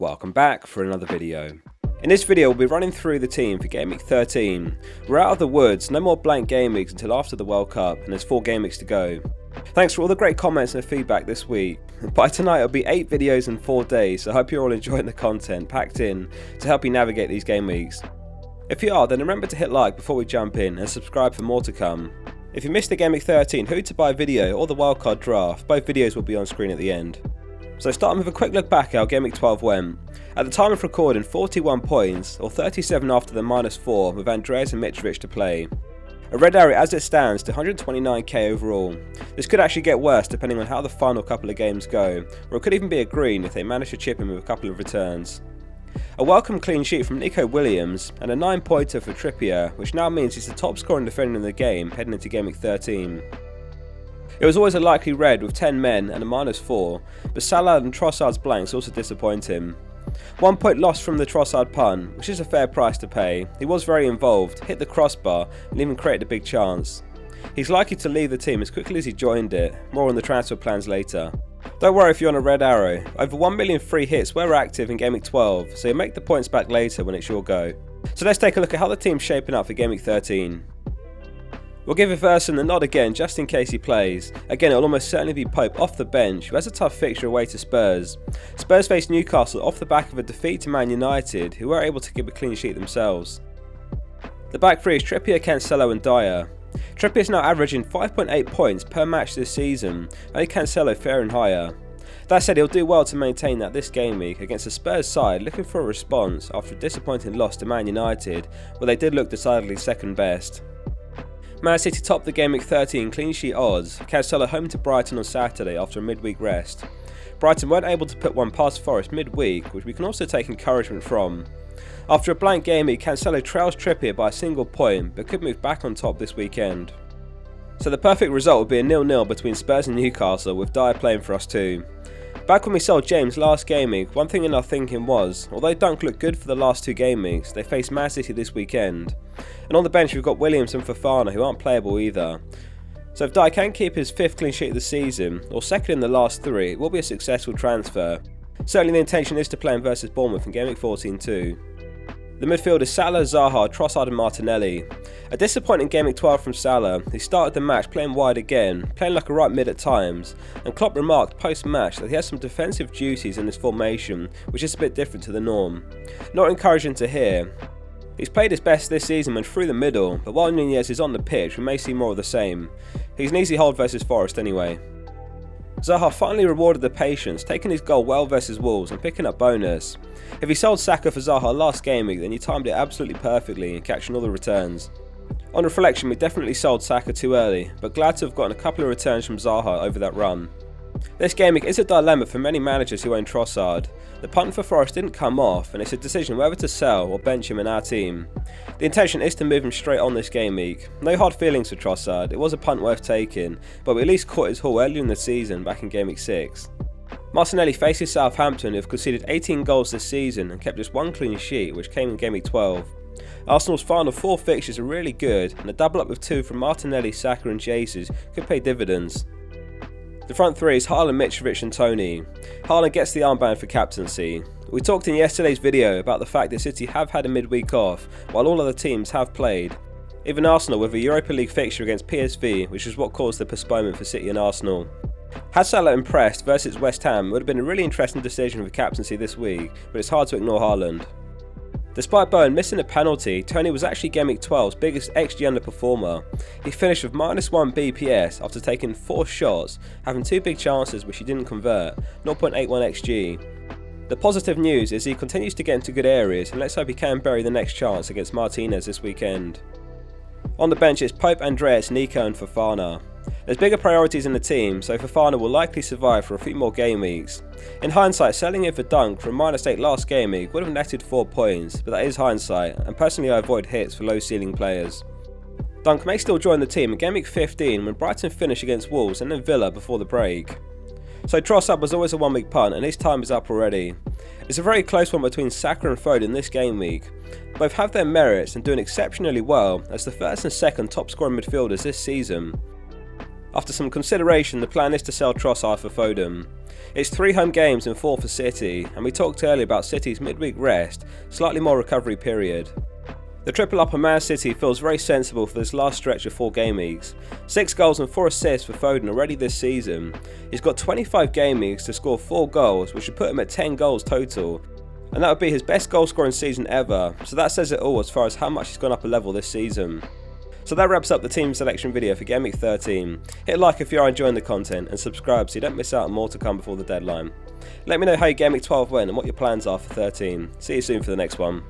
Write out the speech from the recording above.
Welcome back for another video. In this video we'll be running through the team for Gameweek 13. We're out of the woods, no more blank game weeks until after the World Cup, and there's 4 game weeks to go. Thanks for all the great comments and feedback this week. By tonight it'll be 8 videos in 4 days, so I hope you're all enjoying the content packed in to help you navigate these game weeks. If you are, then remember to hit like before we jump in and subscribe for more to come. If you missed the Gameweek 13 Who to Buy video or the wildcard draft, both videos will be on screen at the end. So starting with a quick look back at how Gameweek 12 went. At the time of recording, 41 points, or 37 after the -4 with Andreas and Mitrovic to play. A red arrow as it stands to 129k overall. This could actually get worse depending on how the final couple of games go, or it could even be a green if they manage to chip in with a couple of returns. A welcome clean sheet from Nico Williams and a 9-pointer for Trippier, which now means he's the top scoring defender in the game heading into Gameweek 13. It was always a likely red with 10 men and a -4, but Salah and Trossard's blanks also disappoint him. 1 point lost from the Trossard punt, which is a fair price to pay. He was very involved, hit the crossbar and even created a big chance. He's likely to leave the team as quickly as he joined it, more on the transfer plans later. Don't worry if you're on a red arrow, over 1 million free hits were active in Gameweek 12, so you'll make the points back later when it's your go. So let's take a look at how the team's shaping up for Gameweek 13. We'll give Everson the nod again just in case he plays. Again, it'll almost certainly be Pope off the bench, who has a tough fixture away to Spurs. Spurs face Newcastle off the back of a defeat to Man United, who were able to keep a clean sheet themselves. The back three is Trippier, Cancelo and Dyer. Trippier is now averaging 5.8 points per match this season, only Cancelo faring higher. That said, he'll do well to maintain that this game week against the Spurs side looking for a response after a disappointing loss to Man United, where they did look decidedly second best. Man City topped the Gameweek 13 clean sheet odds, Cancelo home to Brighton on Saturday after a midweek rest. Brighton weren't able to put one past Forest midweek, which we can also take encouragement from. After a blank game week, Cancelo trails Trippier by a single point, but could move back on top this weekend. So the perfect result would be a 0-0 between Spurs and Newcastle, with Dyer playing for us too. Back when we sold James last game week, one thing in our thinking was, although Dunk looked good for the last 2 game weeks, they face Man City this weekend. And on the bench we've got Williams and Fofana, who aren't playable either. So if Dyer can keep his 5th clean sheet of the season, or 2nd in the last 3, it will be a successful transfer. Certainly the intention is to play him versus Bournemouth in Gameweek 14 too. The midfield is Salah, Zaha, Trossard and Martinelli. A disappointing Gameweek 12 from Salah, who started the match playing wide again, playing like a right mid at times, and Klopp remarked post-match that he has some defensive duties in this formation, which is a bit different to the norm. Not encouraging to hear. He's played his best this season when through the middle, but while Nunez is on the pitch we may see more of the same. He's an easy hold versus Forest anyway. Zaha finally rewarded the patience, taking his goal well versus Wolves and picking up bonus. If he sold Saka for Zaha last game week, then he timed it absolutely perfectly in catching all the returns. On reflection, we definitely sold Saka too early, but glad to have gotten a couple of returns from Zaha over that run. This game week is a dilemma for many managers who own Trossard. The punt for Forest didn't come off, and it's a decision whether to sell or bench him in our team. The intention is to move him straight on this game week. No hard feelings for Trossard, it was a punt worth taking, but we at least caught his haul earlier in the season back in Gameweek 6. Martinelli faces Southampton, who have conceded 18 goals this season and kept just 1 clean sheet, which came in Gameweek 12. Arsenal's final 4 fixtures are really good, and a double up with 2 from Martinelli, Saka and Jesus could pay dividends. The front 3 is Haaland, Mitrovic and Tony. Haaland gets the armband for captaincy. We talked in yesterday's video about the fact that City have had a midweek off, while all other teams have played. Even Arsenal with a Europa League fixture against PSV, which is what caused the postponement for City and Arsenal. Had Salah impressed versus West Ham, it would have been a really interesting decision for captaincy this week, but it's hard to ignore Haaland. Despite Bowen missing a penalty, Tony was actually Gameweek 12's biggest XG underperformer. He finished with -1 BPS after taking 4 shots, having 2 big chances which he didn't convert, 0.81 XG. The positive news is he continues to get into good areas, and let's hope he can bury the next chance against Martinez this weekend. On the bench it's Pope, Andreas, Nico and Fofana. There's bigger priorities in the team, so Fofana will likely survive for a few more game weeks. In hindsight, selling him for Dunk from -8 last game week would have netted 4 points, but that is hindsight, and personally I avoid hits for low ceiling players. Dunk may still join the team in Gameweek 15 when Brighton finish against Wolves and then Villa before the break. So Trossard was always a 1 week punt, and his time is up already. It's a very close one between Saka and Foden this game week. Both have their merits and doing exceptionally well as the first and second top scoring midfielders this season. After some consideration, the plan is to sell Trossard for Foden. It's 3 home games and 4 for City, and we talked earlier about City's midweek rest, slightly more recovery period. The triple up on Man City feels very sensible for this last stretch of 4 game weeks. 6 goals and 4 assists for Foden already this season. He's got 25 game weeks to score 4 goals, which should put him at 10 goals total. And that would be his best goal scoring season ever, so that says it all as far as how much he's gone up a level this season. So that wraps up the team selection video for Gameweek 13. Hit like if you are enjoying the content and subscribe so you don't miss out on more to come before the deadline. Let me know how your Gameweek 12 went and what your plans are for 13. See you soon for the next one.